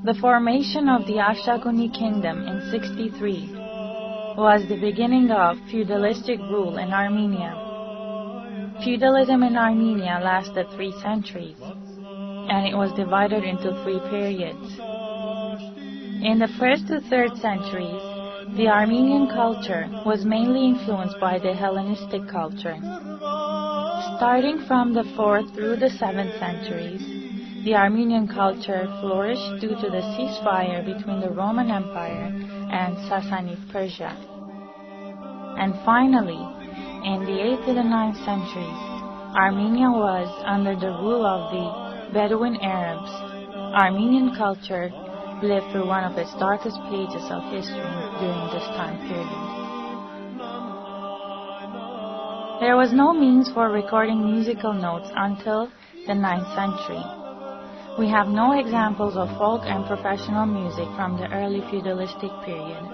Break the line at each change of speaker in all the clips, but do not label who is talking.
The formation of the Ashtakuni kingdom in 63 was the beginning of feudalistic rule in Armenia. Feudalism in Armenia lasted 3 centuries, and it was divided into 3 periods. In the 1st to 3rd centuries, the Armenian culture was mainly influenced by the Hellenistic culture. Starting from the 4th through the 7th centuries, the Armenian culture flourished due to the ceasefire between the Roman Empire and Sassanid Persia. And finally, in the 8th to the 9th centuries, Armenia was under the rule of the Bedouin Arabs. Armenian culture lived through one of its darkest pages of history during this time period. There was no means for recording musical notes until the 9th century. We have no examples of folk and professional music from the early feudalistic period.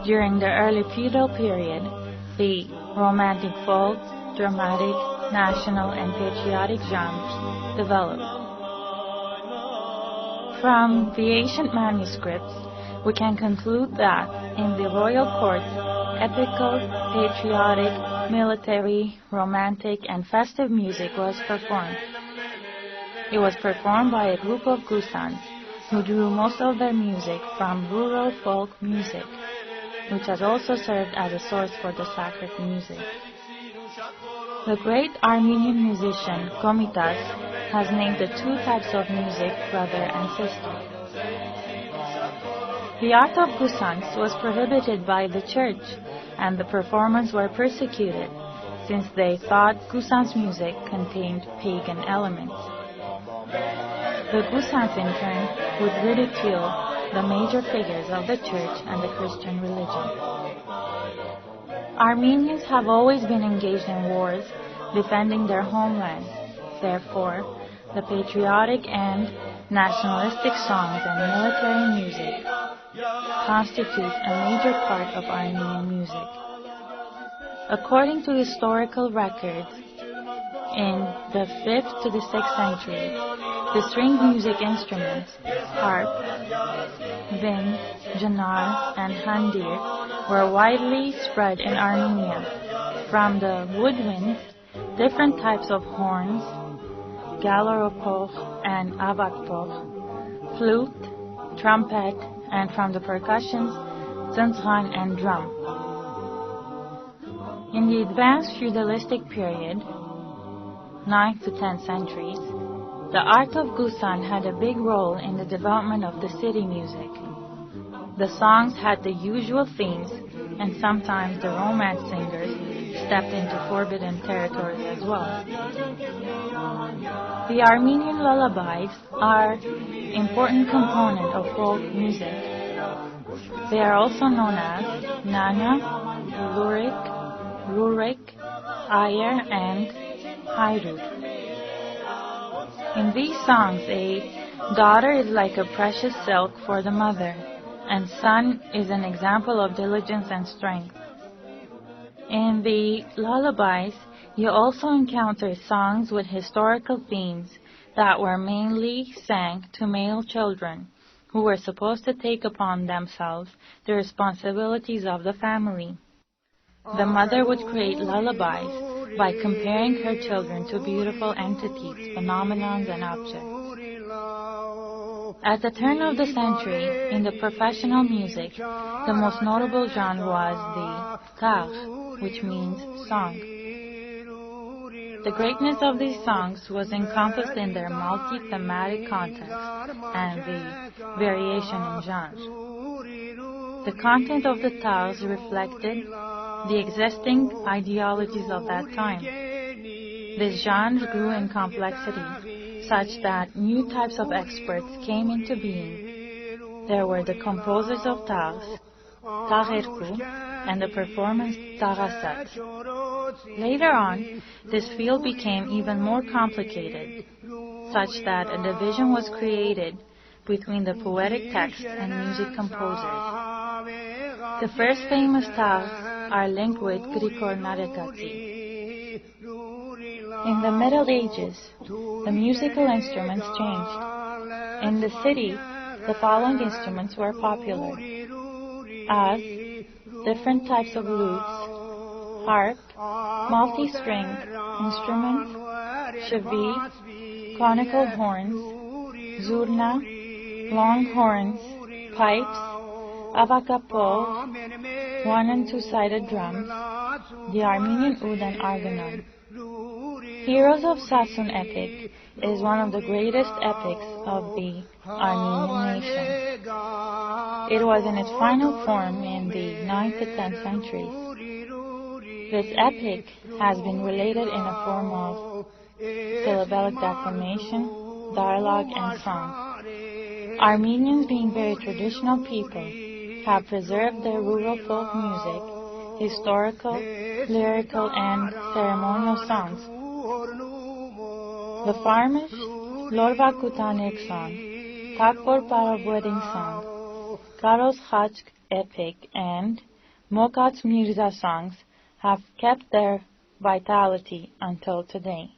During the early feudal period, the romantic folk, dramatic, national, and patriotic genres developed. From the ancient manuscripts, we can conclude that in the royal courts, epical, patriotic, military, romantic, and festive music was performed. It was performed by a group of Gusans who drew most of their music from rural folk music, which has also served as a source for the sacred music. The great Armenian musician Komitas has named the 2 types of music brother and sister. The art of Gusans was prohibited by the church, and the performers were persecuted since they thought Gusans' music contained pagan elements. The Gusans in turn would ridicule the major figures of the church and the Christian religion. Armenians have always been engaged in wars, defending their homeland. Therefore, the patriotic and nationalistic songs and military music constitute a major part of Armenian music. According to historical records, in the 5th to the 6th century, the stringed music instruments, harp, vin, janar, and handir, were widely spread in Armenia. From the woodwinds, different types of horns, galaropoch and avakpoch, flute, trumpet, and from the percussions, zanzran and drum. In the advanced feudalistic period, 9th to 10th centuries, the art of Gusan had a big role in the development of the city music. The songs had the usual themes, and sometimes the romance singers stepped into forbidden territories as well. The Armenian lullabies are an important component of folk music. They are also known as Nana, Lurik, Rurik, Ayer, and Hayrut. In these songs, a daughter is like a precious silk for the mother, and son is an example of diligence and strength. In the lullabies, you also encounter songs with historical themes that were mainly sang to male children, who were supposed to take upon themselves the responsibilities of the family. The mother would create lullabies by comparing her children to beautiful entities, phenomena, and objects. At the turn of the century, in the professional music, the most notable genre was the tar, which means song. The greatness of these songs was encompassed in their multi-thematic context and the variation in genre. The content of the tars reflected the existing ideologies of that time. This genre grew in complexity, such that new types of experts came into being. There were the composers of tars, tarerku, and the performers tarasat. Later on, this field became even more complicated, such that a division was created between the poetic text and music composers. The first famous tars are linked with Grigor Naregati. In the Middle Ages, the musical instruments changed. In the city, the following instruments were popular, as different types of lutes, harp, multi-string instruments, shavi, conical horns, zurna, long horns, pipes, avakapol, one- and two-sided drums, the Armenian oud and arganon. Heroes of Sasun epic is one of the greatest epics of the Armenian nation. It was in its final form in the 9th to 10th centuries. This epic has been related in a form of syllabic declamation, dialogue, and song. Armenians, being very traditional people, have preserved their rural folk music, historical, lyrical, and ceremonial songs. The Farmish, Lorva Kutanek song, Takbor para wedding song, Karos Khachk epic, and Mokats Mirza songs have kept their vitality until today.